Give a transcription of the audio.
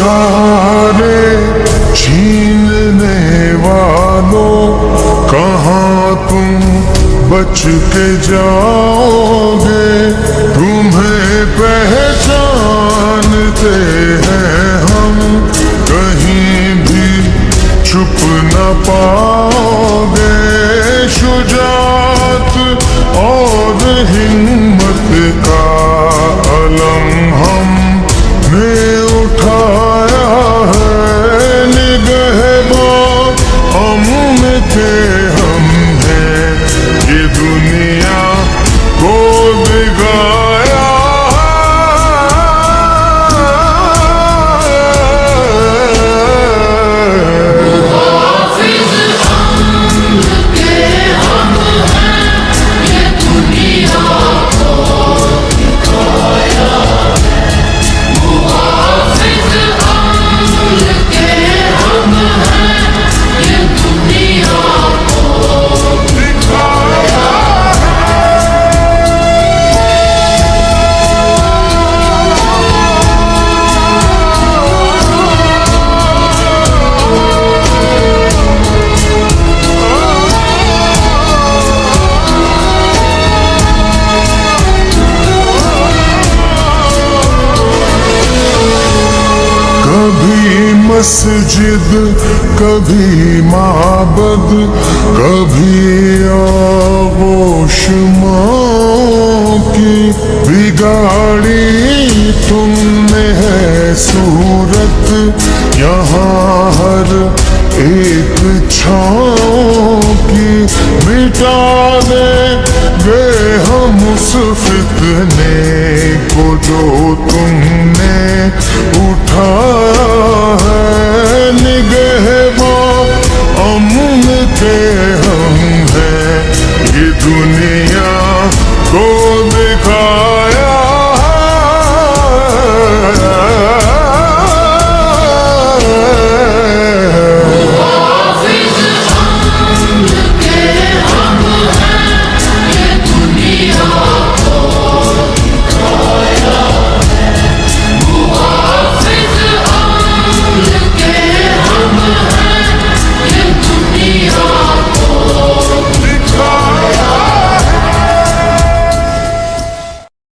सहारे छीनने वालों, कहाँ तुम बच के जाओगे। तुम्हें पहचानते हैं हम, कहीं भी छुप न पाओगे। शुजाअत और हिम्मत का अलम हमने उठाया है। निगहबान अमन के हम हैं, ये दुनिया को दिखाया मस्जिद, कभी माबद, कभी आगोश माँ की बिगाड़ी तुमने है सूरत। यहाँ हर एक छाँव की मिटा देंगे हम उस फितने को जो तुमने उठाया है। निगहबान अमन के हम हैं, ये दुनिया